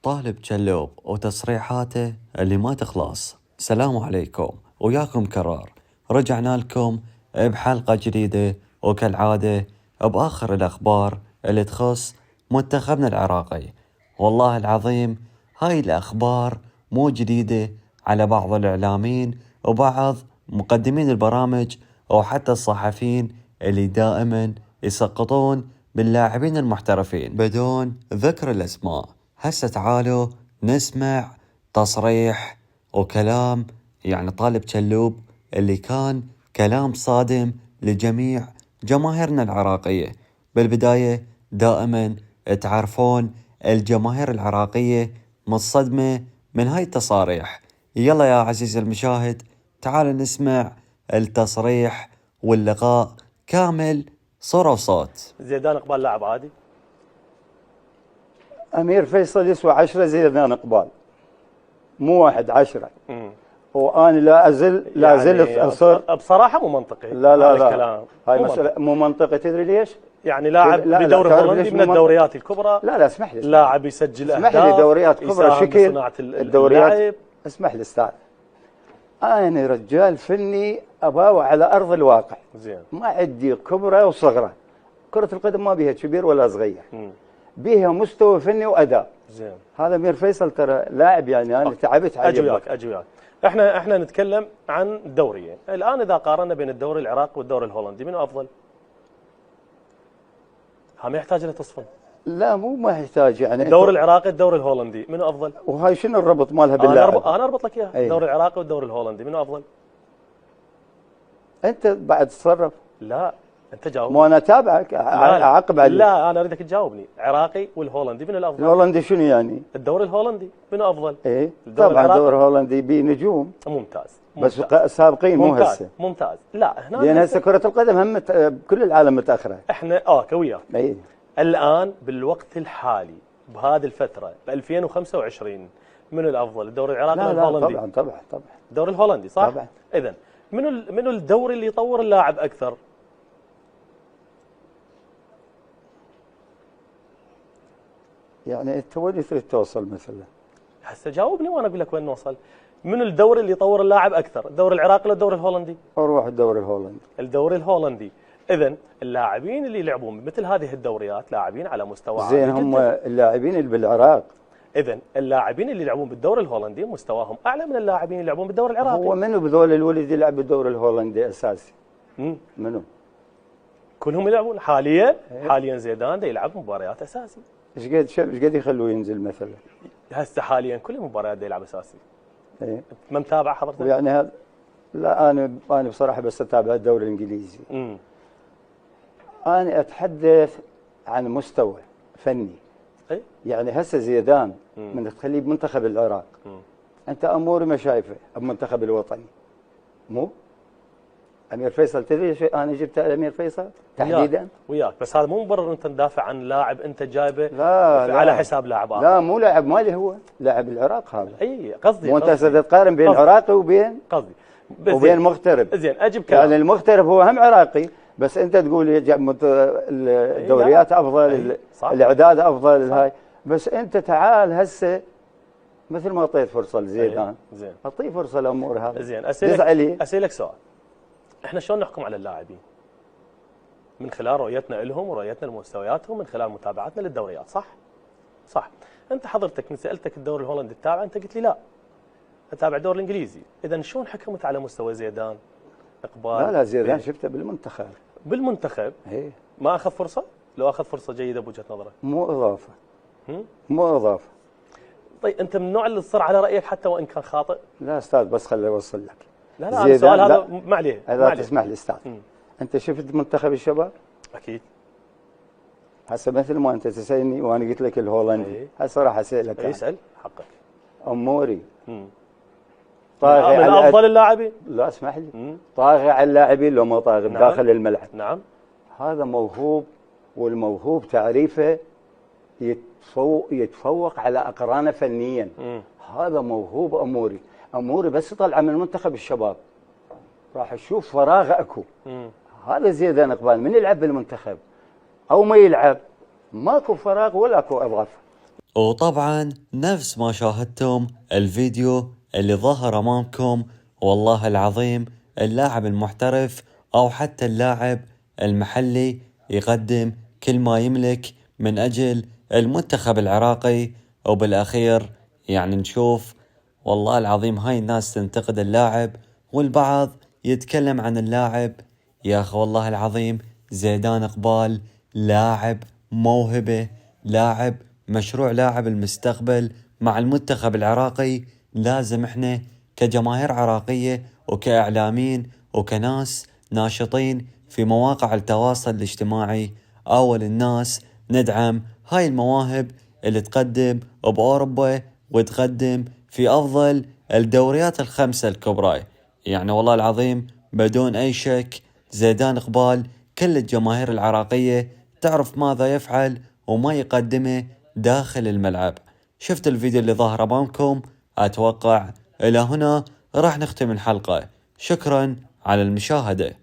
طالب جلوب وتصريحاته اللي ما تخلص. السلام عليكم، وياكم كرار. رجعنا لكم بحلقة جديدة وكالعادة بآخر الأخبار اللي تخص منتخبنا العراقي. والله العظيم هاي الأخبار مو جديدة على بعض الإعلاميين وبعض مقدمين البرامج وحتى الصحفيين اللي دائما يسقطون باللاعبين المحترفين بدون ذكر الأسماء. هسه تعالوا نسمع تصريح وكلام طالب جلوب اللي كان كلام صادم لجميع جماهيرنا العراقية. بالبداية دائما تعرفون الجماهير العراقية مصدمة من هاي التصاريح. يلا يا عزيزي المشاهد تعال نسمع التصريح واللقاء كامل صورة وصوت. زيدان اقبال لاعب عادي؟ امير فيصل يسوى 10 زيدان اقبال، مو 1 10. وانا لا زلت اصر بصراحه مو منطقي. لا الكلام هاي مساله مو منطقي. تدري ليش؟ يعني لاعب بدوري هولندي من الدوريات الكبرى. لا اسمح لي، لاعب يسجل اهداف، اسمح لي، دوريات كبرى شكل الدوريات. اسمح لي استاذ، انا رجال فني اباوع على ارض الواقع. زين، ما عندي كبرى وصغرى. كرة القدم ما بيها كبير ولا صغير، بيها مستوى فني واداء. زين، هذا امير فيصل ترى لاعب، يعني انا تعبت عليه. اجي وياك. احنا نتكلم عن دوريين الان. اذا قارنا بين الدوري العراقي والدوري الهولندي منو افضل؟ ما يحتاج الى تصفن. لا ما يحتاج. يعني الدوري العراقي الدوري الهولندي منو افضل؟ وهاي شنو الربط مالها باللاعب؟ انا اربط لك اياها. الدوري العراقي والدوري الهولندي منو افضل؟ انت بعد تتصرف. لا انت جاوب. مو انا اتابعك اعقب عليك. لا انا اريدك تجاوبني. عراقي والهولندي منو الافضل؟ الهولندي شنو يعني؟ الدوري الهولندي منو افضل؟ ايه طبعا الدوري الهولندي بيه نجوم. ممتاز. بس سابقين مو هسه. ممتاز. لا هنا لان هسه كرة القدم هم كل العالم متاخره. احنا كوياك. ايه الان بالوقت الحالي بهذه الفتره ب 2025 منو الافضل؟ الدوري العراقي ولا الهولندي؟ طبعا الدوري الهولندي صح؟ طبعا. اذا منو الدوري اللي يطور اللاعب اكثر؟ يعني انت وين تريد توصل مثلا؟ هسه جاوبني وانا اقول لك وين نوصل. منو الدوري اللي يطور اللاعب اكثر؟ الدوري العراقي ولا الدوري الهولندي؟ اروح الدوري الهولندي. الدوري الهولندي. اذا اللاعبين اللي يلعبون بمثل هذه الدوريات لاعبين على مستوى عالي زين. هم اللاعبين اللي بالعراق. اذا اللاعبين اللي يلعبون بالدوري الهولندي مستواهم اعلى من اللاعبين اللي يلعبون بالدوري العراقي. هو منو بذول الولد يلعب بالدوري الهولندي اساسي؟ منو؟ كلهم يلعبون حاليا زيدان دا يلعب مباريات اساسي. ايش قد يخلوه ينزل مثلا؟ هسه حاليا كل المباريات دا يلعب اساسي. ايه ما متابع حضرتك؟ يعني هذا. لا انا بصراحه بس اتابع الدوري الانجليزي. انا اتحدث عن مستوى فني. اي يعني هسه زيدان من تخليه بمنتخب العراق. انت اموري ما شايفه بمنتخب الوطني. مو امير فيصل. تدري انا جبت امير فيصل تحديدا وياك بس هذا مو مبرر انت تدافع عن لاعب انت جايبه. لا على حساب لاعب اخر. لا مو لاعب مالي، هو لاعب العراق هذا. اي قصدي. وانت تقارن بين عراقي وبين مغترب. زين اجيب كلام. يعني المغترب هو هم عراقي، بس انت تقول الدوريات افضل، الاعداد افضل. هاي بس انت تعال هسه مثل ما اعطيت فرصه لزيدان. زين اعطيه فرصه الامور هذا. زين اسالك سؤال. احنا شلون نحكم على اللاعبين؟ من خلال رؤيتنا لهم ورؤيتنا لمستوياتهم، من خلال متابعتنا للدوريات. صح. انت حضرتك من سالتك الدوري الهولندي تتابع، انت قلت لي لا اتابع الدوري الانجليزي. اذا شلون حكمت على مستوى زيدان اقبال؟ لا زيدان شفته بالمنتخب. ايه ما اخذ فرصه؟ لو اخذ فرصه جيده بوجهه نظرك. مو اضافه. طيب انت من النوع اللي تصر على رايك حتى وان كان خاطئ؟ لا استاذ بس خليني اوصل لك. لا السؤال هذا ما عليه. اذا تسمح لي استاذ. انت شفت منتخب الشباب؟ اكيد. هسه مثل ما انت تسالني وانا قلت لك الهولندي، هسه راح اسالك. اسال حقك. اموري طاغي على افضل اللاعبين. لا اسمح لي. طاغي على اللاعبين لو ما طاغي داخل الملعب. نعم. هذا موهوب، والموهوب تعريفه يتفوق على اقرانه فنيا. هذا موهوب. اموري بس طلع من منتخب الشباب راح اشوف فراغ اكو. هذا زيدان اقبال من يلعب بالمنتخب او ما يلعب ماكو فراغ ولا اكو اضافه. وطبعا نفس ما شاهدتم الفيديو اللي ظهر أمامكم، والله العظيم اللاعب المحترف أو حتى اللاعب المحلي يقدم كل ما يملك من أجل المنتخب العراقي. وبالأخير يعني نشوف والله العظيم هاي الناس تنتقد اللاعب والبعض يتكلم عن اللاعب. يا أخي والله العظيم زيدان إقبال لاعب موهبة، لاعب مشروع، لاعب المستقبل مع المنتخب العراقي. لازم احنا كجماهير عراقية وكإعلاميين وكناس ناشطين في مواقع التواصل الاجتماعي أول الناس ندعم هاي المواهب اللي تقدم بأوروبا وتقدم في أفضل الدوريات الخمسة الكبرى. يعني والله العظيم بدون أي شك زيدان إقبال كل الجماهير العراقية تعرف ماذا يفعل وما يقدمه داخل الملعب. شفت الفيديو اللي ظهر أمامكم؟ أتوقع إلى هنا راح نختم الحلقة. شكرا على المشاهدة.